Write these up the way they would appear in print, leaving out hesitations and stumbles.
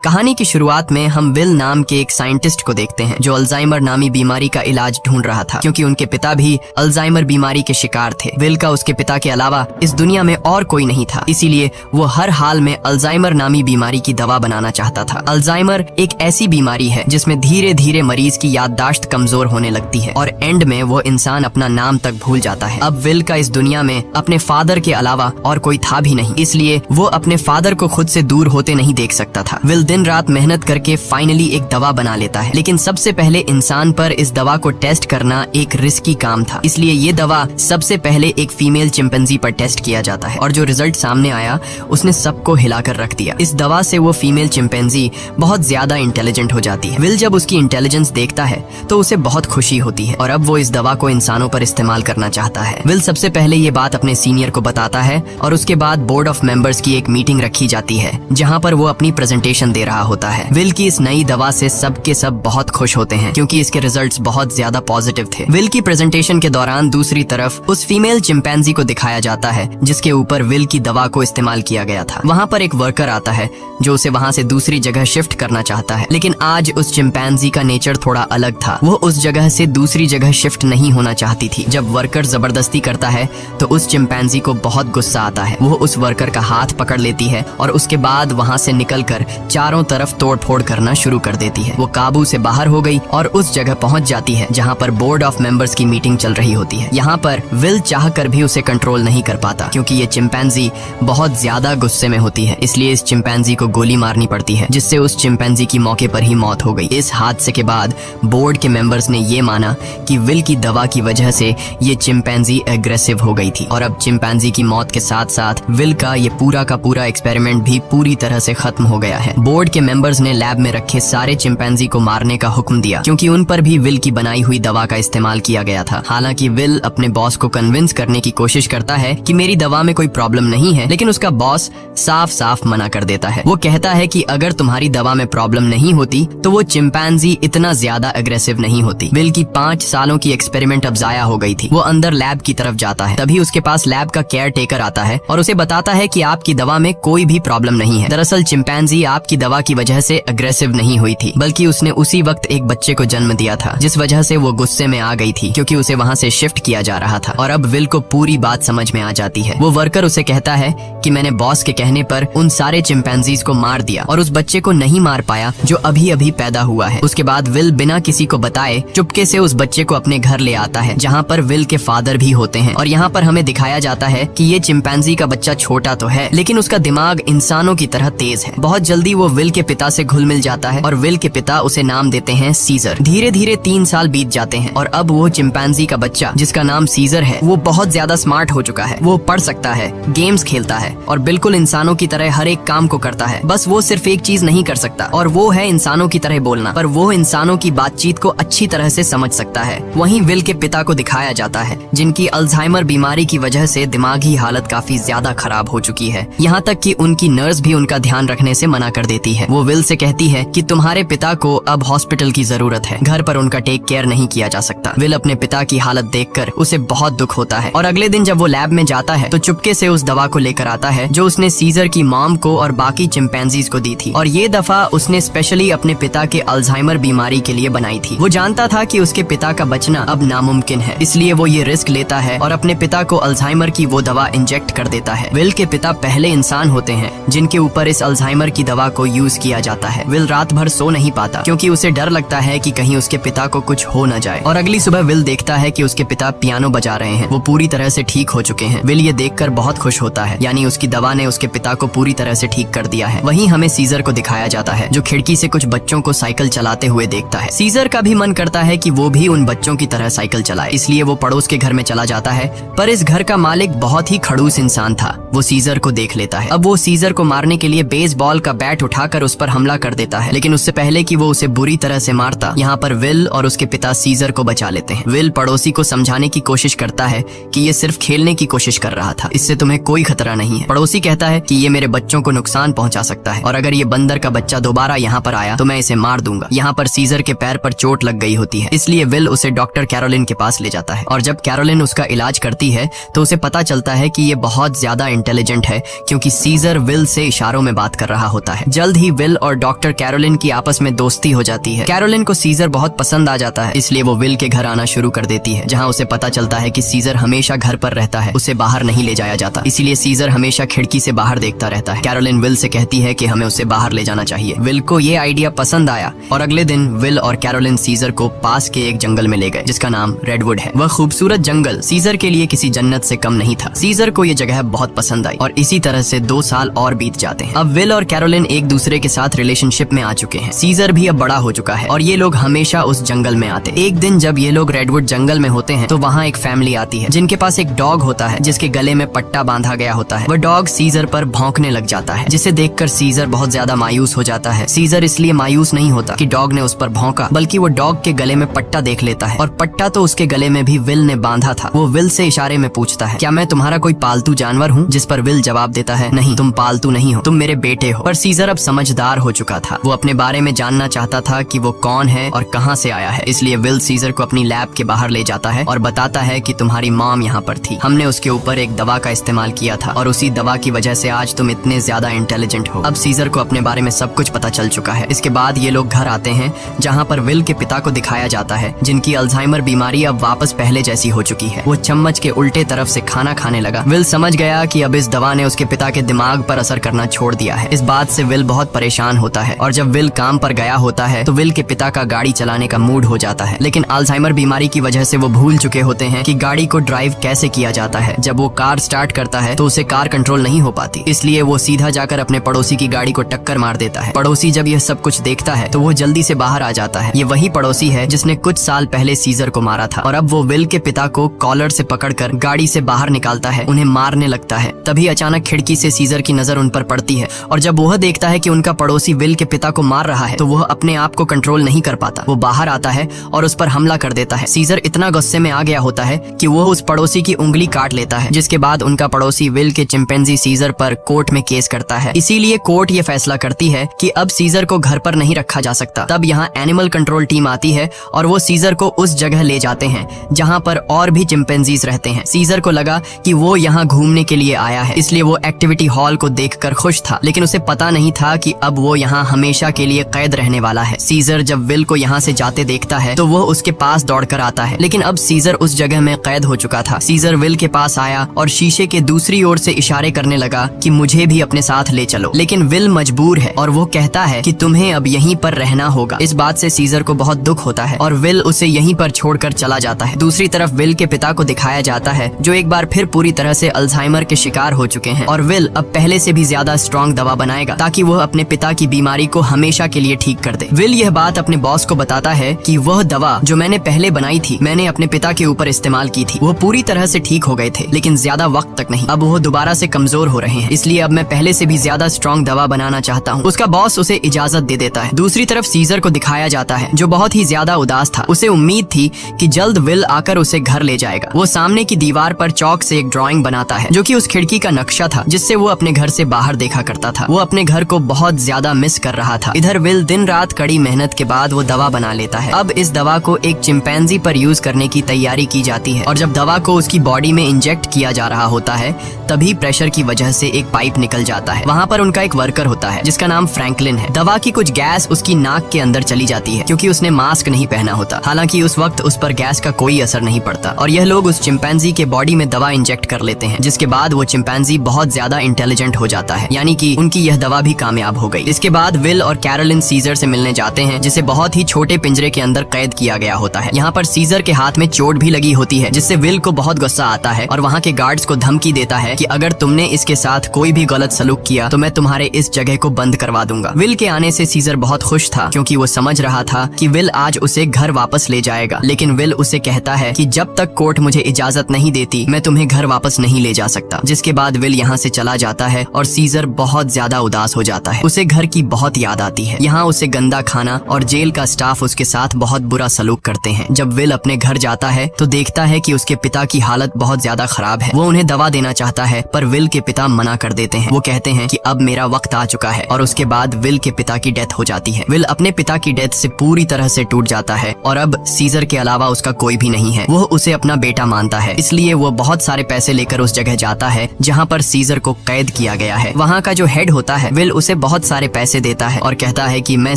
कहानी की शुरुआत में हम विल नाम के एक साइंटिस्ट को देखते हैं जो अल्जाइमर नामी बीमारी का इलाज ढूंढ रहा था, क्योंकि उनके पिता भी अल्जाइमर बीमारी के शिकार थे। विल का उसके पिता के अलावा इस दुनिया में और कोई नहीं था, इसीलिए वो हर हाल में अल्जाइमर नामी बीमारी की दवा बनाना चाहता था। अल्जाइमर एक ऐसी बीमारी है जिसमें धीरे धीरे मरीज की याददाश्त कमजोर होने लगती है और एंड में वो इंसान अपना नाम तक भूल जाता है। अब विल का इस दुनिया में अपने फादर के अलावा और कोई था भी नहीं, इसलिए वो अपने फादर को खुद से दूर होते नहीं देख सकता था। विल दिन रात मेहनत करके फाइनली एक दवा बना लेता है, लेकिन सबसे पहले इंसान पर इस दवा को टेस्ट करना एक रिस्की काम था, इसलिए ये दवा सबसे पहले एक फीमेल चिंपैंजी पर टेस्ट किया जाता है और जो रिजल्ट सामने आया उसने सबको हिलाकर रख दिया। इस दवा से वो फीमेल चिंपैंजी बहुत ज्यादा इंटेलिजेंट हो जाती है। विल जब उसकी इंटेलिजेंस देखता है तो उसे बहुत खुशी होती है और अब वो इस दवा को इंसानों पर इस्तेमाल करना चाहता है। विल सबसे पहले ये बात अपने सीनियर को बताता है और उसके बाद बोर्ड ऑफ मेंबर्स की एक मीटिंग रखी जाती है जहाँ पर वो अपनी प्रेजेंटेशन दे रहा होता है। विल की इस नई दवा से सब के सब बहुत खुश होते हैं क्योंकि इसके रिजल्ट्स बहुत ज्यादा पॉजिटिव थे। विल की प्रेजेंटेशन के दौरान दूसरी तरफ उस फीमेल चिंपैंजी को दिखाया जाता है जिसके ऊपर विल की दवा को इस्तेमाल किया गया था। वहाँ पर एक वर्कर आता है जो उसे वहाँ से दूसरी जगह शिफ्ट करना चाहता है, लेकिन आज उस चिंपैंजी का नेचर थोड़ा अलग था। वो उस जगह से दूसरी जगह शिफ्ट नहीं होना चाहती थी। जब वर्कर जबरदस्ती करता है तो उस चिंपैंजी को बहुत गुस्सा आता है। वो उस वर्कर का हाथ पकड़ लेती है और उसके बाद वहाँ से निकलकर चारों तरफ तोड़फोड़ करना शुरू कर देती है। वो काबू से बाहर हो गई और उस जगह पहुंच जाती है जहां पर बोर्ड ऑफ मेंबर्स की मीटिंग चल रही होती है। यहाँ पर विल चाहकर भी उसे कंट्रोल नहीं कर पाता क्योंकि ये चिंपैंजी बहुत ज्यादा गुस्से में होती है, इसलिए इस चिंपैंजी को गोली मारनी पड़ती है जिससे उस चिंपैंजी की मौके पर ही मौत हो गई। इस हादसे के बाद बोर्ड के मेंबर्स ने ये माना कि विल की दवा की वजह से ये चिंपैंजी एग्रेसिव हो गई थी और अब चिंपैंजी की मौत के साथ साथ विल का ये पूरा का पूरा एक्सपेरिमेंट भी पूरी तरह से खत्म हो गया है। बोर्ड के मेंबर्स ने लैब में रखे सारे चिंपैंजी को मारने का हुक्म दिया क्योंकि उन पर भी विल की बनाई हुई दवा का इस्तेमाल किया गया था। हालांकि विल अपने बॉस को कन्विंस करने की कोशिश करता है कि मेरी दवा में कोई प्रॉब्लम नहीं है, लेकिन उसका बॉस साफ साफ मना कर देता है। वो कहता है कि अगर तुम्हारी दवा में प्रॉब्लम नहीं होती तो वो चिंपैंजी इतना ज्यादा अग्रेसिव नहीं होती। विल की 5 सालों की एक्सपेरिमेंट अब जाया हो गई थी। वो अंदर लैब की तरफ जाता है, तभी उसके पास लैब का केयर टेकर आता है और उसे बताता है कि आपकी दवा में कोई भी प्रॉब्लम नहीं है। दरअसल चिंपैंजी आपकी दवा की वजह से अग्रेसिव नहीं हुई थी, बल्कि उसने उसी वक्त एक बच्चे को जन्म दिया था जिस वजह से वो गुस्से में आ गई थी क्योंकि उसे वहाँ से शिफ्ट किया जा रहा था। और अब विल को पूरी बात समझ में आ जाती है। वो वर्कर उसे कहता है कि मैंने बॉस के कहने पर उन सारे चिंपैंजीज को मार दिया और उस बच्चे को नहीं मार पाया जो अभी अभी पैदा हुआ है। उसके बाद विल बिना किसी को बताए चुपके से उस बच्चे को अपने घर ले आता है जहाँ पर विल के फादर भी होते हैं। और यहाँ पर हमें दिखाया जाता है कि ये चिंपैंजी का बच्चा छोटा तो है लेकिन उसका दिमाग इंसानों की तरह तेज है। बहुत जल्दी वो विल के पिता से घुल मिल जाता है और विल के पिता उसे नाम देते हैं सीजर। धीरे धीरे 3 साल बीत जाते हैं और अब वो चिंपैंजी का बच्चा जिसका नाम सीजर है वो बहुत ज्यादा स्मार्ट हो चुका है। वो पढ़ सकता है, गेम्स खेलता है और बिल्कुल इंसानों की तरह हर एक काम को करता है। बस वो सिर्फ एक चीज नहीं कर सकता और वो है इंसानों की तरह बोलना, पर वो इंसानों की बातचीत को अच्छी तरह से समझ सकता है। वहीं विल के पिता को दिखाया जाता है जिनकी अल्जाइमर बीमारी की वजह से दिमागी हालत काफी ज्यादा खराब हो चुकी है, यहाँ तक कि उनकी नर्स भी उनका ध्यान रखने से मना कर देती है। वो विल से कहती है कि तुम्हारे पिता को अब हॉस्पिटल की जरूरत है, घर पर उनका टेक केयर नहीं किया जा सकता। विल अपने पिता की हालत देखकर उसे बहुत दुख होता है और अगले दिन जब वो लैब में जाता है तो चुपके से उस दवा को लेकर आता है जो उसने सीजर की मॉम को और बाकी चिंपैंजीज को दी थी और ये दफा उसने स्पेशली अपने पिता के अल्जाइमर बीमारी के लिए बनाई थी। वो जानता था कि उसके पिता का बचना अब नामुमकिन है, इसलिए वो ये रिस्क लेता है और अपने पिता को अल्जाइमर की वो दवा इंजेक्ट कर देता है। विल के पिता पहले इंसान होते हैं जिनके ऊपर इस अल्जाइमर की दवा को यूज किया जाता है। विल रात भर सो नहीं पाता क्योंकि उसे डर लगता है कि कहीं उसके पिता को कुछ हो न जाए। और अगली सुबह विल देखता है कि उसके पिता पियानो बजा रहे हैं, वो पूरी तरह से ठीक हो चुके हैं। विल ये देखकर बहुत खुश होता है, यानी उसकी दवा ने उसके पिता को पूरी तरह से ठीक कर दिया है। वहीं हमें सीजर को दिखाया जाता है जो खिड़की से कुछ बच्चों को साइकिल चलाते हुए देखता है। सीजर का भी मन करता है कि वो भी उन बच्चों की तरह साइकिल चलाए, इसलिए वो पड़ोस के घर में चला जाता है, पर इस घर का मालिक बहुत ही खड़ूस इंसान था। वो सीजर को देख लेता है। अब वो सीजर को मारने के लिए बेसबॉल का बैट उठाकर उस पर हमला कर देता है, लेकिन उससे पहले कि वो उसे बुरी तरह से मारता, यहाँ पर विल और उसके पिता सीजर को बचा लेते हैं। विल पड़ोसी को समझाने की कोशिश करता है कि ये सिर्फ खेलने की कोशिश कर रहा था, इससे तुम्हें कोई खतरा नहीं है। पड़ोसी कहता है कि ये मेरे बच्चों को नुकसान पहुंचा सकता है और अगर ये बंदर का बच्चा दोबारा यहाँ पर आया तो मैं इसे मार दूंगा। यहाँ पर सीजर के पैर पर चोट लग गई होती है, इसलिए विल उसे डॉक्टर कैरोलिन के पास ले जाता है और जब कैरोलिन उसका इलाज करती है तो उसे पता चलता है कि ये बहुत ज्यादा इंटेलिजेंट है क्योंकि सीजर विल से इशारों में बात कर रहा होता है। जल्द जल्द ही विल और डॉक्टर कैरोलिन की आपस में दोस्ती हो जाती है। कैरोलिन को सीजर बहुत पसंद आ जाता है, इसलिए वो विल के घर आना शुरू कर देती है, जहाँ उसे पता चलता है कि सीजर हमेशा घर पर रहता है, उसे बाहर नहीं ले जाया जाता, इसीलिए सीजर हमेशा खिड़की से बाहर देखता रहता है। कैरोलिन विल से कहती है कि हमें उसे बाहर ले जाना चाहिए। विल को ये आइडिया पसंद आया और अगले दिन विल और कैरोलिन सीजर को पास के एक जंगल में ले गए, जिसका नाम रेडवुड है। वह खूबसूरत जंगल सीजर के लिए किसी जन्नत से कम नहीं था। सीजर को ये जगह बहुत पसंद आई और इसी तरह से 2 साल और बीत जाते हैं। अब विल और कैरोलिन एक दूसरे के साथ रिलेशनशिप में आ चुके हैं। सीजर भी अब बड़ा हो चुका है और ये लोग हमेशा उस जंगल में आते। एक दिन जब ये लोग रेडवुड जंगल में होते हैं तो वहाँ एक फैमिली आती है जिनके पास एक डॉग होता है जिसके गले में पट्टा बांधा गया होता है। वह डॉग सीजर पर भौंकने लग जाता है, जिसे देखकर सीजर बहुत ज्यादा मायूस हो जाता है। सीजर इसलिए मायूस नहीं होता कि डॉग ने उस पर भौंका, बल्कि वो डॉग के गले में पट्टा देख लेता है और पट्टा तो उसके गले में भी विल ने बांधा था। वो विल से इशारे में पूछता है, क्या मैं तुम्हारा कोई पालतू जानवर हूँ? जिस पर विल जवाब देता है, नहीं, तुम पालतू नहीं हो, तुम मेरे बेटे हो। पर सीजर अब समझदार हो चुका था। वो अपने बारे में जानना चाहता था कि वो कौन है और कहाँ से आया है, इसलिए विल सीजर को अपनी लैब के बाहर ले जाता है और बताता है कि तुम्हारी मॉम यहाँ पर थी, हमने उसके ऊपर एक दवा का इस्तेमाल किया था और उसी दवा की वजह से आज तुम इतने ज्यादा इंटेलिजेंट हो। अब सीजर को अपने बारे में सब कुछ पता चल चुका है। इसके बाद ये लोग घर आते हैं जहाँ पर विल के पिता को दिखाया जाता है, जिनकी अल्जाइमर बीमारी अब वापस पहले जैसी हो चुकी है। वो चम्मच के उल्टे तरफ से खाना खाने लगा। विल समझ गया कि अब इस दवा ने उसके पिता के दिमाग पर असर करना छोड़ दिया है। इस बात से विल बहुत परेशान होता है और जब विल काम पर गया होता है तो विल के पिता का गाड़ी चलाने का मूड हो जाता है, लेकिन अल्जाइमर बीमारी की वजह से वो भूल चुके होते हैं कि गाड़ी को ड्राइव कैसे किया जाता है। जब वो कार स्टार्ट करता है तो उसे कार कंट्रोल नहीं हो पाती, इसलिए वो सीधा जाकर अपने पड़ोसी की गाड़ी को टक्कर मार देता है। पड़ोसी जब यह सब कुछ देखता है तो वो जल्दी से बाहर आ जाता है। ये वही पड़ोसी है जिसने कुछ साल पहले सीजर को मारा था और अब वो विल के पिता को कॉलर से पकड़कर गाड़ी से बाहर निकालता है, उन्हें मारने लगता है। तभी अचानक खिड़की से सीजर की नजर उन पर पड़ती है और जब वह देखता है कि उनका पड़ोसी विल के पिता को मार रहा है तो वह अपने आप को कंट्रोल नहीं कर पाता। वो बाहर आता है और उस पर हमला कर देता है। सीजर इतना गुस्से में आ गया होता है कि वो उस पड़ोसी की उंगली काट लेता है, जिसके बाद उनका पड़ोसी विल के चिंपैंजी सीजर पर कोर्ट में केस करता है। इसीलिए कोर्ट ये फैसला करती है कि अब सीजर को घर पर नहीं रखा जा सकता। तब यहाँ एनिमल कंट्रोल टीम आती है और वो सीजर को उस जगह ले जाते हैं जहाँ पर और भी चिंपैंजीज रहते हैं। सीजर को लगा कि वो यहाँ घूमने के लिए आया है, इसलिए वो एक्टिविटी हॉल को देखकर खुश था, लेकिन उसे पता नहीं था कि अब वो यहाँ हमेशा के लिए कैद रहने वाला है। सीजर जब विल को यहाँ से जाते देखता है तो वो उसके पास दौड़कर आता है, लेकिन अब सीजर उस जगह में कैद हो चुका था। सीजर विल के पास आया और शीशे के दूसरी ओर से इशारे करने लगा कि मुझे भी अपने साथ ले चलो, लेकिन विल मजबूर है और वो कहता है कि तुम्हें अब यहीं पर रहना होगा। इस बात से सीजर को बहुत दुख होता है और विल उसे यहीं पर छोड़कर चला जाता है। दूसरी तरफ विल के पिता को दिखाया जाता है जो एक बार फिर पूरी तरह से अल्जाइमर के शिकार हो चुके हैं और विल अब पहले से भी ज्यादा स्ट्रॉन्ग दवा बनाएगा ताकि वह अपने पिता की बीमारी को हमेशा के लिए ठीक कर दे। विल यह बात अपने बॉस को बताता है कि वह दवा जो मैंने पहले बनाई थी मैंने अपने पिता के ऊपर इस्तेमाल की थी। वो पूरी तरह से ठीक हो गए थे, लेकिन ज्यादा वक्त तक नहीं। अब वो दोबारा से कमजोर हो रहे हैं, इसलिए अब मैं पहले से भी ज्यादा स्ट्रॉन्ग दवा बनाना चाहता हूँ। उसका बॉस उसे इजाजत दे देता है। दूसरी तरफ सीजर को दिखाया जाता है जो बहुत ही ज्यादा उदास था। उसे उम्मीद थी कि जल्द विल आकर उसे घर ले जाएगा। वो सामने की दीवार पर चौक से एक ड्राइंग बनाता है जो कि उस खिड़की का नक्शा था जिससे वो अपने घर से बाहर देखा करता था। वो अपने घर को बहुत ज्यादा मिस कर रहा था। इधर विल दिन रात कड़ी मेहनत के बाद वो दवा बना लेता है। अब इस दवा को एक चिंपैंजी पर यूज करने की तैयारी की जाती है और जब दवा को उसकी बॉडी में इंजेक्ट किया जा रहा होता है तभी प्रेशर की वजह से एक पाइप निकल जाता है। वहाँ पर उनका एक वर्कर होता है जिसका नाम फ्रैंकलिन है। दवा की कुछ गैस उसकी नाक के अंदर चली जाती है क्योंकि उसने मास्क नहीं पहना होता। हालांकि उस वक्त उस पर गैस का कोई असर नहीं पड़ता और यह लोग उस चिंपैंजी के बॉडी में दवा इंजेक्ट कर लेते हैं, जिसके बाद वो चिंपैंजी बहुत ज्यादा इंटेलिजेंट हो जाता है, यानी कि उनकी यह दवा भी कामयाब हो गई। इसके बाद विल और कैरोलिन सीजर से मिलने जाते हैं जिसे बहुत ही छोटे पिंजरे के अंदर कैद किया गया होता है। यहाँ पर सीजर के हाथ में चोट भी लगी होती है जिससे विल को बहुत गुस्सा आता है और वहाँ के गार्ड्स को धमकी देता है कि अगर तुमने इसके साथ कोई भी गलत सलूक किया तो मैं तुम्हारे इस जगह को बंद करवा दूंगा। विल के आने से सीजर बहुत खुश था क्योंकि वो समझ रहा था कि विल आज उसे घर वापस ले जाएगा, लेकिन विल उसे कहता है कि जब तक कोर्ट मुझे इजाजत नहीं देती मैं तुम्हें घर वापस नहीं ले जा सकता। जिसके बाद विल यहाँ से चला जाता है और सीजर बहुत ज्यादा उदास हो जाता है। उसे घर की बहुत याद आती है। यहाँ उसे गंदा खाना और जेल का स्टाफ उसके साथ बहुत बुरा सलूक करते हैं। जब विल अपने घर जाता है तो देखता है कि उसके पिता की हालत बहुत ज्यादा खराब है। वो उन्हें दवा देना चाहता है, पर विल के पिता मना कर देते हैं। वो कहते हैं कि अब मेरा वक्त आ चुका है, और उसके बाद विल के पिता की डेथ हो जाती है। विल अपने पिता की डेथ से पूरी तरह से टूट जाता है और अब सीजर के अलावा उसका कोई भी नहीं है। वो उसे अपना बेटा मानता है, इसलिए वो बहुत सारे पैसे लेकर उस जगह जाता है जहाँ पर सीजर को कैद किया गया है। वहाँ का जो हेड होता है विल उसे बहुत सारे पैसे देता है और कहता है कि मैं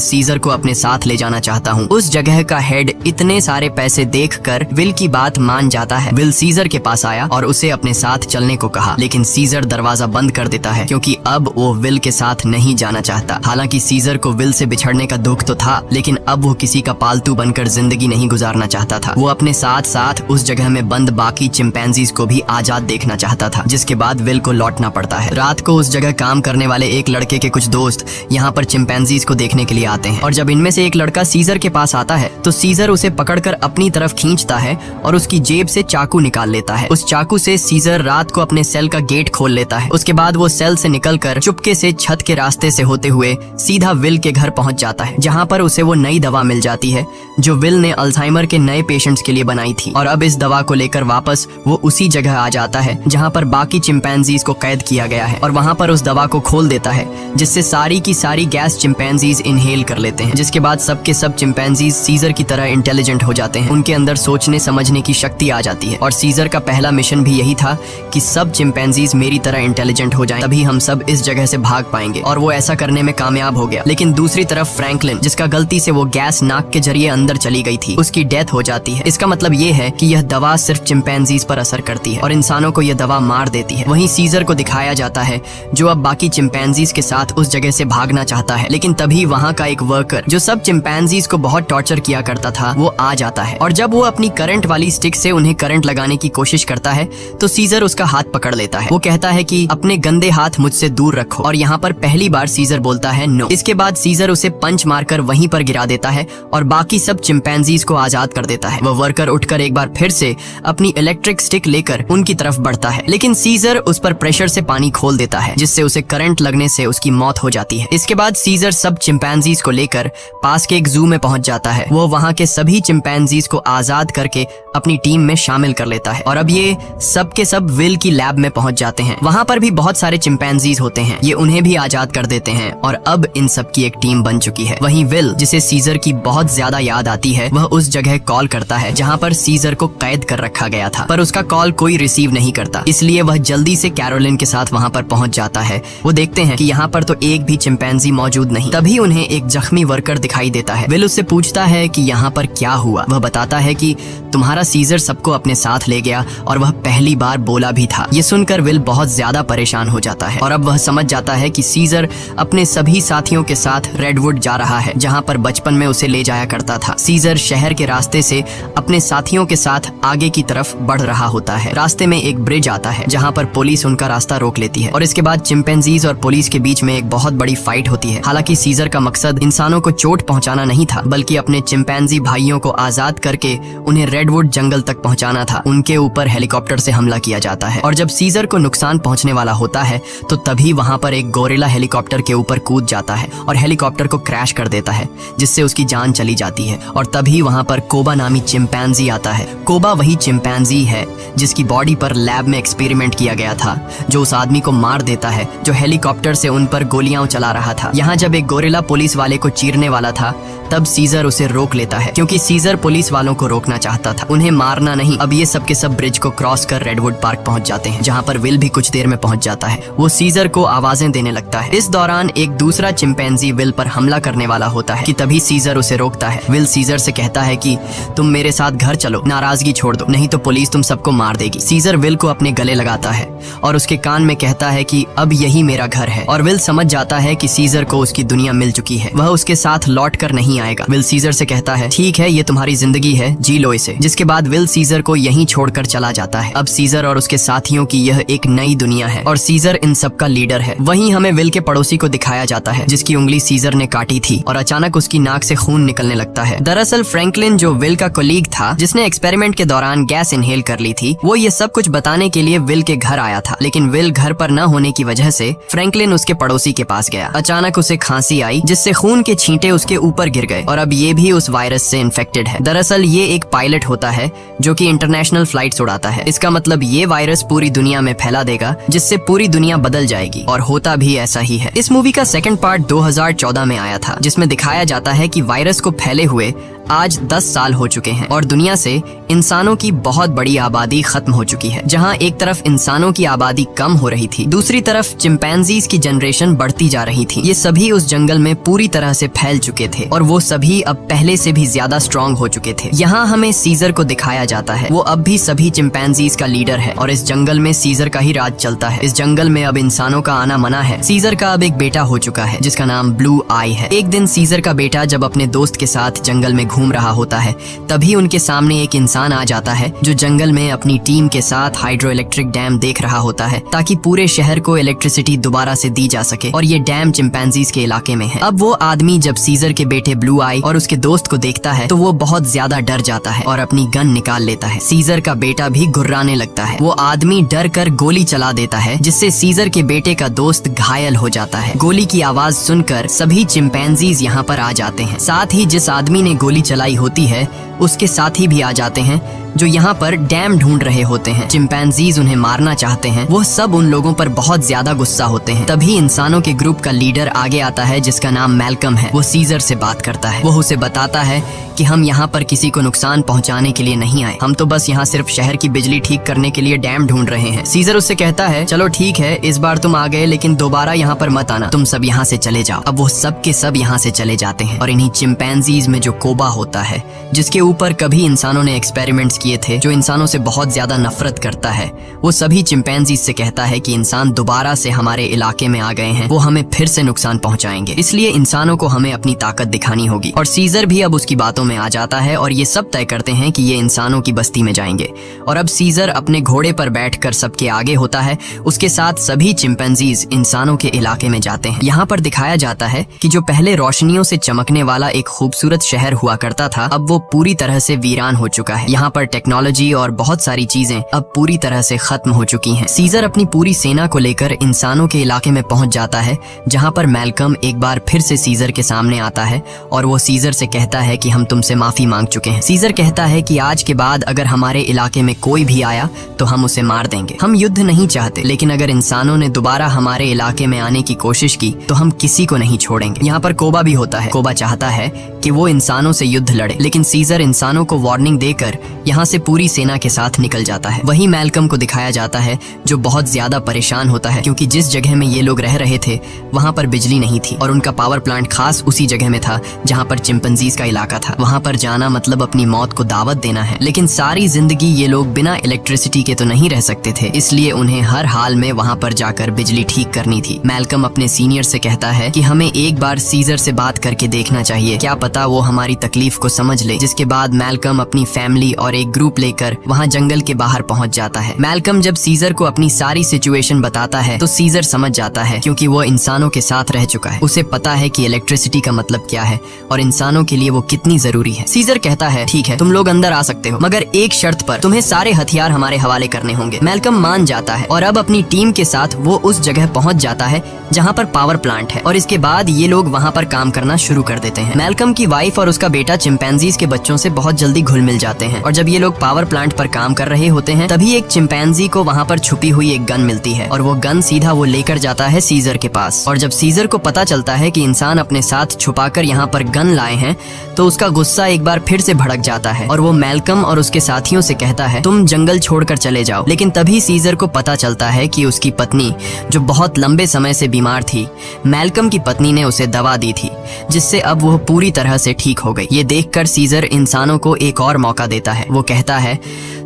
सीजर को अपने साथ ले जाना चाहता हूँ। उस जगह का हेड इतने सारे पैसे देखकर विल की बात मान जाता है। विल सीजर के पास आया और उसे अपने साथ चलने को कहा, लेकिन सीजर दरवाजा बंद कर देता है क्योंकि अब वो विल के साथ नहीं जाना चाहता। हालांकि सीजर को विल से बिछड़ने का दुख तो था, लेकिन अब वो किसी का पालतू बनकर जिंदगी नहीं गुजारना चाहता था। वो अपने साथ साथ उस जगह में बंद बाकी चिंपैंजीज को भी आजाद देखना चाहता था, जिसके बाद विल को लौटना पड़ता है। रात को उस जगह काम करने वाले एक लड़के के कुछ दोस्त यहाँ पर चिंपैंजीज को देखने के लिए आते हैं, और जब इनमें से एक लड़का सीजर के पास आता है तो सीजर उसे पकड़कर अपनी तरफ खींचता है और उसकी जेब से चाकू निकाल लेता है। उस चाकू से सीजर रात को अपने सेल का गेट खोल लेता है। उसके बाद वो सेल से निकलकर चुपके से छत के रास्ते से होते हुए सीधा विल के घर पहुंच जाता है, जहाँ पर उसे वो नई दवा मिल जाती है जो विल ने अल्जाइमर के नए पेशेंट्स के लिए बनाई थी। और अब इस दवा को लेकर वापस वो उसी जगह आ जाता है जहाँ पर बाकी चिंपैंजीज को कैद किया गया है, और वहाँ पर उस दवा को खोल देता है जिससे सारी की सारी गैस चिंपैंजीज इनहेल कर लेते हैं, जिसके बाद सबके सब चिंपैंजीज सीजर की तरह इंटेलिजेंट हो जाते हैं। उनके अंदर सोचने समझने की शक्ति आ जाती है, और सीजर का पहला मिशन भी यही था कि सब चिंपैंजीज मेरी तरह इंटेलिजेंट हो जाएं, तभी हम सब इस जगह से भाग पाएंगे। और वो ऐसा करने में कामयाब हो गया। लेकिन दूसरी तरफ फ्रैंकलिन, जिसका गलती से वो गैस नाक के जरिए अंदर चली गई थी, उसकी डेथ हो जाती है। इसका मतलब ये है कि यह दवा सिर्फ चिंपैंजीज पर असर करती है और इंसानों को यह दवा मार देती है। वहीं सीजर को दिखाया जाता है जो अब बाकी चिंपैंजीज के साथ उस जगह से भागना चाहता है, लेकिन तभी वहाँ का एक वर्कर जो सब चिंपैंजीज को बहुत टॉर्चर किया करता था वो आ जाता है, और जब वो अपनी करंट वाली स्टिक से उन्हें करंट लगाने की कोशिश करता है तो सीजर उसका हाथ पकड़ लेता है। वो कहता है कि अपने गंदे हाथ मुझसे दूर रखो, और यहाँ पर पहली बार सीजर बोलता है नो। इसके बाद सीजर उसे पंच मारकर वहीं पर गिरा देता है और बाकी सब चिंपैंजीज को आजाद कर देता है। वह वर्कर उठकर एक बार फिर से अपनी इलेक्ट्रिक स्टिक लेकर उनकी तरफ बढ़ता है, लेकिन सीजर उस पर प्रेशर से पानी खोल देता है जिससे उसे करंट लगने से उसकी मौत हो जाती है। इसके बाद सीजर सब चिंपैंजीज को लेकर पास के एक जू में पहुंच जाता है। वो वहाँ के सभी चिंपैंजीज को आजाद करके अपनी टीम में शामिल कर लेता है, और अब ये सब के सब विल की लैब में पहुंच जाते हैं। वहाँ पर भी बहुत सारे चिंपैंजीज होते हैं, ये उन्हें भी आजाद कर देते हैं, और अब इन सब की एक टीम बन चुकी है। वहीं विल, जिसे सीजर की बहुत ज्यादा याद आती है, वह उस जगह कॉल करता है जहाँ पर सीजर को कैद कर रखा गया था, पर उसका कॉल कोई रिसीव नहीं करता। इसलिए वह जल्दी से कैरोलिन के साथ वहाँ पर पहुंच जाता है। वो देखते हैं कि यहाँ पर तो एक भी चिंपैंजी मौजूद नहीं। तभी उन्हें एक जख्मी वर्कर दिखाई देता है। विल उससे पूछता है कि यहाँ पर क्या हुआ। वह बताता है कि तुम्हारा सीजर सबको अपने साथ ले गया और वह पहली बार बोला भी था। ये सुनकर विल बहुत ज्यादा परेशान हो जाता है, और अब वह समझ जाता है कि सीजर अपने सभी साथियों के साथ रेडवुड जा रहा है, जहाँ पर बचपन में उसे ले जाया करता था। सीजर शहर के रास्ते से अपने साथियों के साथ आगे की तरफ बढ़ रहा होता है। रास्ते में एक ब्रिज आता है जहाँ पर पुलिस उनका रास्ता रोक लेती है, और इसके बाद चिंपैंजीज और पुलिस के बीच में एक बहुत बड़ी फाइट होती है। हालांकि सीजर का मकसद इंसानों को चोट पहुंचाना नहीं था, बल्कि अपने चिंपैंजी भाइयों को आजाद करके उन्हें रेडवुड जंगल तक पहुंचाना था। उनके ऊपर हेलीकॉप्टर से हमला किया जाता है, और जब सीजर को नुकसान पहुंचने वाला होता है तो तभी वहां पर एक गोरिल्ला हेलीकॉप्टर के ऊपर कूद जाता है और हेलीकॉप्टर को क्रैश कर देता है, जिससे उसकी जान चली जाती है। और तभी वहां पर कोबा नामी चिंपैंजी आता है। कोबा वही चिंपैंजी है जिसकी बॉडी पर लैब में एक्सपेरिमेंट किया गया था, जो उस आदमी को मार देता है जो हेलीकॉप्टर से उन पर गोलियां चला रहा था। यहाँ जब एक गोरिल्ला पुलिस वाले को चीरने वाला था तब सीजर उसे रोक लेता है, क्योंकि सीजर पुलिस वालों को रोकना चाहता था, उन्हें मारना नहीं। अब ये सब के सब ब्रिज को क्रॉस कर रेडवुड पार्क पहुंच जाते हैं, जहाँ पर विल भी कुछ देर में पहुंच जाता है। वो सीजर को आवाजें देने लगता है। इस दौरान एक दूसरा चिंपैंजी विल पर हमला करने वाला होता है कि तभी सीजर उसे रोकता है। विल सीजर से कहता है कि तुम मेरे साथ घर चलो, नाराजगी छोड़ दो, नहीं तो पुलिस तुम सबको मार देगी। सीजर विल को अपने गले लगाता है और उसके कान में कहता है कि अब यही मेरा घर है, और विल समझ जाता है कि सीजर को उसकी दुनिया मिल चुकी है, वह उसके साथ लौट कर नहीं आएगा। विल सीजर से कहता है ठीक है, ये तुम्हारी जिंदगी है, जी लो इसे। जिसके बाद विल सीजर को यहीं छोड़कर चला जाता है। अब सीजर और उसके साथियों की यह एक नई दुनिया है और सीजर इन सब का लीडर है। वहीं हमें विल के पड़ोसी को दिखाया जाता है जिसकी उंगली सीजर ने काटी थी और अचानक उसकी नाक से खून निकलने लगता है। दरअसल फ्रैंकलिन, जो विल का कोलीग था जिसने एक्सपेरिमेंट के दौरान गैस इनहेल कर ली थी, वो ये सब कुछ बताने के लिए विल के घर आया था, लेकिन विल घर पर न होने की वजह से फ्रैंकलिन उसके पड़ोसी के पास गया। अचानक उसे खांसी आई जिससे खून के छींटे उसके ऊपर गिर गए और अब ये भी उस वायरस से इन्फेक्टेड है। दरअसल ये एक पायलट होता है जो कि इंटरनेशनल फ्लाइट्स उड़ाता है। इसका मतलब ये वायरस पूरी दुनिया में फैला देगा, जिससे पूरी दुनिया बदल जाएगी। और होता भी ऐसा ही है। इस मूवी का सेकंड पार्ट 2014 में आया था, जिसमें दिखाया जाता है कि वायरस को फैले हुए आज 10 साल हो चुके हैं और दुनिया से इंसानों की बहुत बड़ी आबादी खत्म हो चुकी है। जहां एक तरफ इंसानों की आबादी कम हो रही थी, दूसरी तरफ चिंपैंजीज की जनरेशन बढ़ती जा रही थी। ये सभी उस जंगल में पूरी तरह से फैल चुके थे और वो सभी अब पहले से भी ज्यादा स्ट्रांग हो चुके थे। यहाँ हमें सीजर को दिखाया जाता है। वो अब भी सभी चिंपैंजीज का लीडर है और इस जंगल में सीजर का ही राज चलता है। इस जंगल में अब इंसानों का आना मना है। सीजर का अब एक बेटा हो चुका है जिसका नाम ब्लू आई है। एक दिन सीजर का बेटा जब अपने दोस्त के साथ जंगल में घूम रहा होता है, तभी उनके सामने एक इंसान आ जाता है जो जंगल में अपनी टीम के साथ हाइड्रो इलेक्ट्रिक डैम देख रहा होता है ताकि पूरे शहर को इलेक्ट्रिसिटी दोबारा से दी जा सके और ये डैम चिंपैंजीज के इलाके में है। अब वो आदमी जब सीजर के बेटे ब्लू आई और उसके दोस्त को देखता है तो वो बहुत ज्यादा डर जाता है और अपनी गन निकाल लेता है। सीजर का बेटा भी घुर्राने लगता है। वो आदमी डर कर गोली चला देता है जिससे सीजर के बेटे का दोस्त घायल हो जाता है। गोली की आवाज सुनकर सभी चिंपैंजीज यहाँ पर आ जाते हैं। साथ ही जिस आदमी ने गोली चलाई होती है उसके साथी भी आ जाते हैं जो यहाँ पर डैम ढूंढ रहे होते हैं। चिंपैंजीज उन्हें मारना चाहते हैं। वो सब उन लोगों पर बहुत ज्यादा गुस्सा होते हैं। तभी इंसानों के ग्रुप का लीडर आगे आता है जिसका नाम मैल्कम है। वो सीजर से बात करता है। वो उसे बताता है कि हम यहाँ पर किसी को नुकसान पहुँचाने के लिए नहीं आए, हम तो बस यहाँ सिर्फ शहर की बिजली ठीक करने के लिए डैम ढूंढ रहे हैं। सीजर उससे कहता है चलो ठीक है, इस बार तुम आ गए लेकिन दोबारा यहाँ पर मत आना, तुम सब यहाँ से चले जाओ। अब वो सब के सब यहाँ से चले जाते हैं और इन्हीं चिंपैंजीज में जो कोबा होता है, जिसके ऊपर कभी इंसानों ने एक्सपेरिमेंट्स किए थे, जो इंसानों से बहुत ज्यादा नफरत करता है, वो सभी चिंपैंजीज से कहता है कि इंसान दोबारा से हमारे इलाके में आ गए हैं, वो हमें फिर से नुकसान पहुंचाएंगे, इसलिए इंसानों को हमें अपनी ताकत दिखानी होगी। और सीजर भी अब उसकी बातों में आ जाता है और ये सब तय करते हैं कि ये इंसानों की बस्ती में जाएंगे। और अब सीजर अपने घोड़े पर बैठकर सबके आगे होता है, उसके साथ सभी चिंपैंजीज इंसानों के इलाके में जाते हैं। यहाँ पर दिखाया जाता है कि जो पहले रोशनियों से चमकने वाला एक खूबसूरत शहर हुआ करता था, अब वो पूरी तरह से वीरान हो चुका है। यहाँ पर टेक्नोलॉजी और बहुत सारी चीजें अब पूरी तरह से खत्म हो चुकी हैं। सीजर अपनी पूरी सेना को लेकर इंसानों के इलाके में पहुंच जाता है, जहाँ पर मैल्कम एक बार फिर से सीजर के सामने आता है और वो सीजर से कहता है कि हम तुमसे माफी मांग चुके हैं। सीजर कहता है कि आज के बाद अगर हमारे इलाके में कोई भी आया तो हम उसे मार देंगे। हम युद्ध नहीं चाहते, लेकिन अगर इंसानों ने दोबारा हमारे इलाके में आने की कोशिश की तो हम किसी को नहीं छोड़ेंगे। यहाँ पर कोबा भी होता है। कोबा चाहता है कि वो इंसानों से युद्ध लड़े, लेकिन सीजर इंसानों को वार्निंग देकर यहाँ से पूरी सेना के साथ निकल जाता है। वही मैल्कम को दिखाया जाता है जो बहुत ज्यादा परेशान होता है क्योंकि जिस जगह में ये लोग रह रहे थे वहाँ पर बिजली नहीं थी और उनका पावर प्लांट खास उसी जगह में था जहाँ पर चिंपैंजीज का इलाका था। वहाँ पर जाना मतलब अपनी मौत को दावत देना है, लेकिन सारी जिंदगी ये लोग बिना इलेक्ट्रिसिटी के तो नहीं रह सकते थे, इसलिए उन्हें हर हाल में वहाँ पर जाकर बिजली ठीक करनी थी। मैल्कम अपने सीनियर से कहता है कि हमें एक बार सीजर से बात करके देखना चाहिए, क्या पता वो हमारी तकलीफ को समझ ले। जिसके बाद मैल्कम अपनी फैमिली और एक ग्रुप लेकर वहाँ जंगल के बाहर पहुँच जाता है। मैल्कम जब सीजर को अपनी सारी सिचुएशन बताता है तो सीजर समझ जाता है क्योंकि वो इंसानों के साथ रह चुका है। उसे पता है कि इलेक्ट्रिसिटी का मतलब क्या है और इंसानों के लिए वो कितनी जरूरी है। सीजर कहता है ठीक है, तुम लोग अंदर आ सकते हो, मगर एक शर्त पर, तुम्हें सारे हथियार हमारे हवाले करने होंगे। मैल्कम मान जाता है और अब अपनी टीम के साथ वो उस जगह पहुंच जाता है जहां पर पावर प्लांट है और इसके बाद ये लोग वहां पर काम करना शुरू कर देते हैं। मैल्कम की वाइफ और उसका बेटा चिंपैंजीज के बच्चों से बहुत जल्दी घुल मिल जाते हैं और जब ये लोग पावर प्लांट पर काम कर रहे होते हैं तभी एक चिंपैंजी को वहां पर छुपी हुई एक गन मिलती है और वो गन सीधा वो लेकर जाता है सीजर के पास। और जब सीजर को पता चलता है कि इंसान अपने साथ छुपाकर यहाँ पर गन लाए हैं तो उसका गुस्सा एक बार फिर से भड़क जाता है और वो मैल्कम और उसके साथियों से कहता है तुम जंगल छोड़कर चले जाओ। लेकिन तभी सीजर को पता चलता है कि उसकी पत्नी जो बहुत लंबे समय से बीमार थी, मैल्कम की पत्नी ने उसे दवा दी थी जिससे अब वो पूरी तरह से ठीक हो गई। ये देखकर सीजर इंसानों को एक और मौका देता है। वो कहता है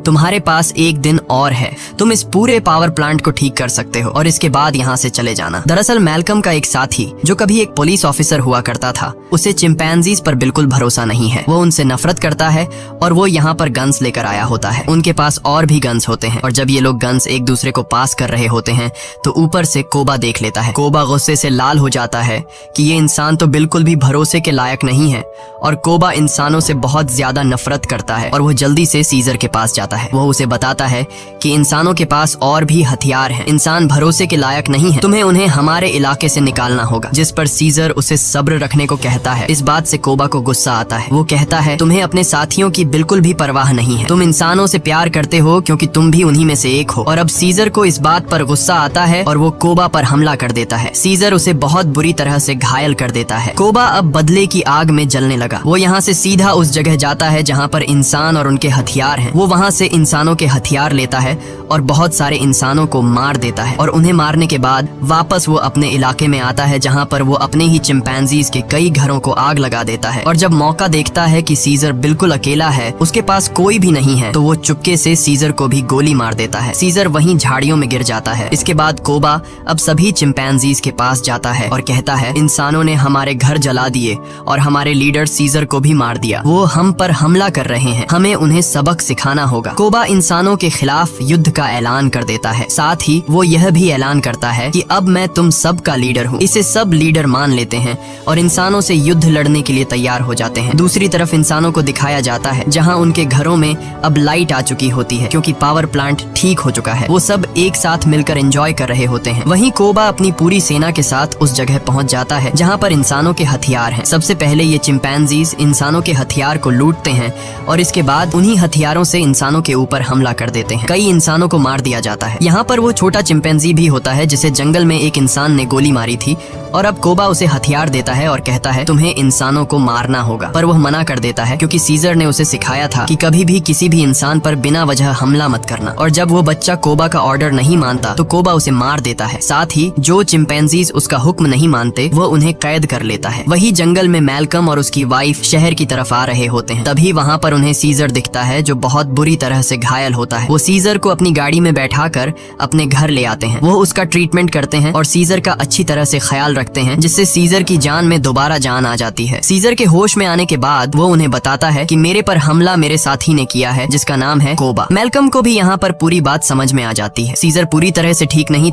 तुम्हारे पास एक दिन और है, तुम इस पूरे पावर प्लांट को ठीक कर सकते हो और इसके बाद यहाँ से चले जाना। दरअसल मैल्कम का एक साथी जो कभी एक पुलिस ऑफिसर हुआ करता था, उसे चिंपैंजीज पर बिल्कुल भरोसा नहीं है। वो उनसे नफरत करता है और वो यहाँ पर गन्स लेकर आया होता है। उनके पास और भी गन्स होते हैं और जब ये लोग गन्स एक दूसरे को पास कर रहे होते हैं तो ऊपर से कोबा देख लेता है। कोबा गुस्से से लाल हो जाता है कि ये इंसान तो बिल्कुल भी भरोसे के लायक नहीं है और कोबा कोबा इंसानों से बहुत ज्यादा नफरत करता है और वो जल्दी से सीजर के पास जाता है। वो उसे बताता है कि इंसानों के पास और भी हथियार हैं, इंसान भरोसे के लायक नहीं है, तुम्हें उन्हें हमारे इलाके से निकालना होगा। जिस पर सीजर उसे सब्र रखने को कहता है। इस बात से कोबा को गुस्सा आता है। वो कहता है, तुम्हें अपने साथियों की बिल्कुल भी परवाह नहीं है, तुम इंसानों से प्यार करते हो क्योंकि तुम भी उन्हीं में से एक हो। और अब सीजर को इस बात पर गुस्सा आता है और वो कोबा पर हमला कर देता है। सीजर उसे बहुत बुरी तरह से घायल कर देता है। कोबा अब बदले की आग में जलने लगा। वो यहाँ से सीधा उस जगह जाता है जहाँ पर इंसान और उनके हथियार हैं। वो वहाँ से इंसानों के हथियार लेता है और बहुत सारे इंसानों को मार देता है और उन्हें मारने के बाद वापस वो अपने इलाके में आता है जहाँ पर वो अपने ही चिंपैंजीज के कई घरों को आग लगा देता है। और जब मौका देखता है कि सीजर बिल्कुल अकेला है, उसके पास कोई भी नहीं है, तो वो चुपके से सीजर को भी गोली मार देता है। सीजर वहीं झाड़ियों में गिर जाता है। इसके बाद कोबा अब सभी चिंपैंजीज के पास जाता है और कहता है, इंसानों ने हमारे घर जला दिए और हमारे लीडर सीजर को भी मार दिया। वो हम पर हमला कर रहे हैं, हमें उन्हें सबक सिखाना होगा। कोबा इंसानों के खिलाफ युद्ध का ऐलान कर देता है। साथ ही वो यह भी ऐलान करता है कि अब मैं तुम सब का लीडर हूँ। इसे सब लीडर मान लेते हैं और इंसानों से युद्ध लड़ने के लिए तैयार हो जाते हैं। दूसरी तरफ इंसानों को दिखाया जाता है जहाँ उनके घरों में अब लाइट आ चुकी होती है क्योंकि पावर प्लांट ठीक हो चुका है। वो सब एक साथ मिलकर एंजॉय कर रहे होते हैं। वहीं कोबा अपनी पूरी सेना के साथ उस जगह पहुंच जाता है जहाँ पर इंसानों के हथियार हैं। सबसे पहले ये चिंपैंजीज इंसानों के हथियार को लूटते हैं और इसके बाद उन्हीं हथियारों से इंसानों के ऊपर हमला कर देते हैं। कई इंसानों को मार दिया जाता है। यहाँ पर वो छोटा चिंपैंजी भी होता है जिसे जंगल में एक इंसान ने गोली मारी थी और अब कोबा उसे हथियार देता है और कहता है, तुम्हें इंसानों को मारना होगा। पर वह मना कर देता है क्योंकि सीजर ने उसे सिखाया था कि कभी भी किसी भी इंसान पर बिना वजह हमला मत करना। और जब वो बच्चा कोबा का ऑर्डर नहीं मानता तो कोबा उसे मार देता है। साथ ही जो चिंपैंजीज उसका हुक्म नहीं मानते वो उन्हें कैद कर लेता है। वही जंगल में मैल्कम और उसकी वाइफ शहर की तरफ आ रहे होते हैं। तभी वहाँ पर उन्हें सीजर दिखता है जो बहुत बुरी तरह से घायल होता है। वो सीजर को अपनी गाड़ी में बैठाकर अपने घर ले आते हैं। वो उसका ट्रीटमेंट करते हैं और सीजर का अच्छी तरह से ख्याल रखते हैं जिससे सीजर की जान में दोबारा जान आ जाती है। सीजर के होश में आने के बाद वो उन्हें बताता है कि मेरे पर हमला मेरे साथी ने किया है जिसका नाम है कोबा। मैल्कम को भी यहाँ पर पूरी बात समझ में आ जाती है। सीजर पूरी तरह से ठीक नहीं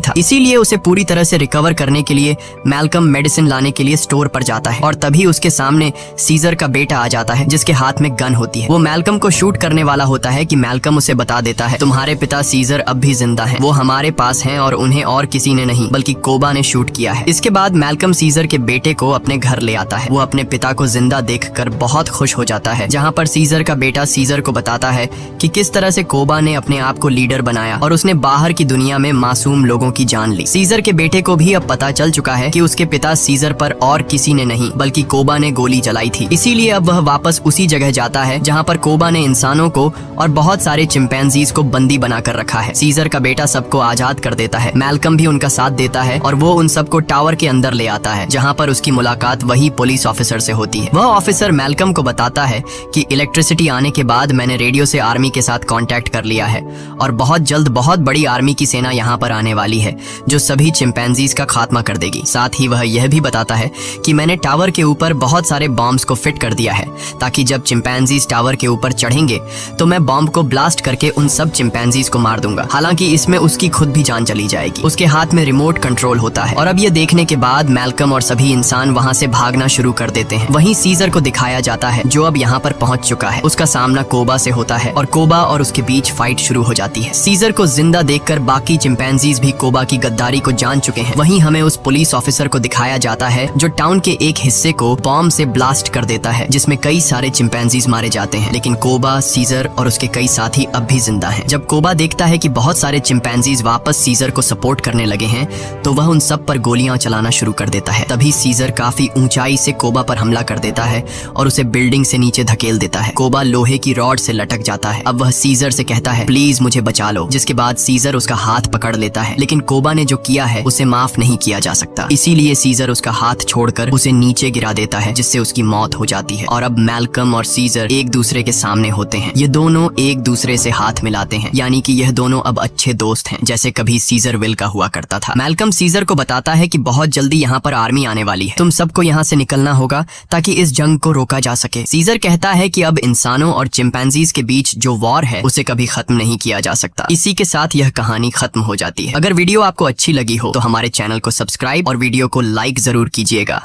था, इसीलिए उसे पूरी तरह से रिकवर करने के लिए मैल्कम मेडिसिन लाने के लिए स्टोर पर जाता है और तभी उसके सामने सीजर का बेटा आ जाता है जिसके हाथ में गन होती है। वो मैल्कम को शूट करने वाला होता है कि मैल्कम उसे बता देता है, तुम्हारे पिता सीजर अब भी जिंदा हैं। वो हमारे पास हैं और उन्हें और किसी ने नहीं बल्कि कोबा ने शूट किया है। इसके बाद मैल्कम सीजर के बेटे को अपने घर ले आता है। वो अपने पिता को जिंदा देखकर बहुत खुश हो जाता है। जहाँ पर सीजर का बेटा सीजर को बताता है कि किस तरह से कोबा ने अपने आप को लीडर बनाया और उसने बाहर की दुनिया में मासूम लोगों की जान ली। सीजर के बेटे को भी अब पता चल चुका है कि उसके पिता सीजर पर और किसी ने नहीं बल्कि कोबा ने गोली चलाई थी। इसीलिए अब वह वापस उसी जगह जाता है जहाँ पर कोबा ने इंसानों को और बहुत सारे चिंपैंजीज को बंदी बनाकर रखा है। सीजर का बेटा सबको आजाद कर देता है। मैल्कम भी उनका साथ देता है और वो उन सबको टावर के अंदर ले आता है जहाँ पर उसकी मुलाकात वही पुलिस ऑफिसर से होती है। वह ऑफिसर मैल्कम को बताता है कि इलेक्ट्रिसिटी आने के बाद मैंने रेडियो से आर्मी के साथ कांटेक्ट कर लिया है और बहुत जल्द बहुत बड़ी आर्मी की सेना यहाँ पर आने वाली है जो सभी चिंपैंजीज का खात्मा कर देगी। साथ ही वह यह भी बताता है कि मैंने टावर के ऊपर बहुत सारे बॉम्ब्स को फिट कर दिया है ताकि जब चिंपैंजीज टावर के ऊपर चढ़ेंगे तो मैं बॉम्ब को ब्लास्ट करके उन सब चिंपैंजीज को मार दूंगा। हालांकि इसमें उसकी खुद भी जान चली जाएगी। उसके हाथ में रिमोट कंट्रोल होता है और अब ये देखने के बाद मैल्कम और सभी इंसान वहाँ से भागना शुरू कर देते हैं। वहीं सीजर को दिखाया जाता है जो अब यहाँ पर पहुँच चुका है। उसका सामना कोबा से होता है और कोबा और उसके बीच फाइट शुरू हो जाती है। सीजर को जिंदा देखकर बाकी चिंपैंजीज भी कोबा की गद्दारी को जान चुके हैं। वहीं हमें उस पुलिस ऑफिसर को दिखाया जाता है जो टाउन के एक हिस्से को बॉम्ब से ब्लास्ट कर देता है जिसमें कई सारे चिंपैंजीज मारे जाते हैं। लेकिन कोबा, सीजर और उसके कई साथी अब भी जिंदा हैं। जब कोबा देखता है कि बहुत सारे चिंपैंजीज वापस सीजर को सपोर्ट करने लगे हैं तो वह उन सब पर गोलियां चलाना शुरू कर देता है। तभी सीजर काफी ऊंचाई से कोबा पर हमला कर देता है और उसे बिल्डिंग से नीचे धकेल देता है। कोबा लोहे की रॉड से लटक जाता है। अब वह सीजर से कहता है, प्लीज मुझे बचा लो, जिसके बाद सीजर उसका हाथ पकड़ लेता है। लेकिन कोबा ने जो किया है उसे माफ नहीं किया जा सकता। इसीलिए सीजर उसका हाथ छोड़कर उसे नीचे गिरा देता है जिससे उसकी मौत हो जाती है। और अब मैल्कम और सीजर एक दूसरे के सामने होते हैं। ये दोनों एक दूसरे से हाथ मिलाते हैं, यानी कि यह दोनों अब अच्छे दोस्त हैं जैसे कभी सीजर विल का हुआ करता था। मैल्कम सीजर को बताता है कि बहुत जल्दी यहाँ पर आर्मी आने वाली है, तुम सबको यहाँ से निकलना होगा ताकि इस जंग को रोका जा सके। सीजर कहता है कि अब इंसानों और चिंपैंजीज के बीच जो वॉर है उसे कभी खत्म नहीं किया जा सकता। इसी के साथ यह कहानी खत्म हो जाती है। अगर वीडियो आपको अच्छी लगी हो तो हमारे चैनल को सब्सक्राइब और वीडियो को लाइक जरूर कीजिएगा।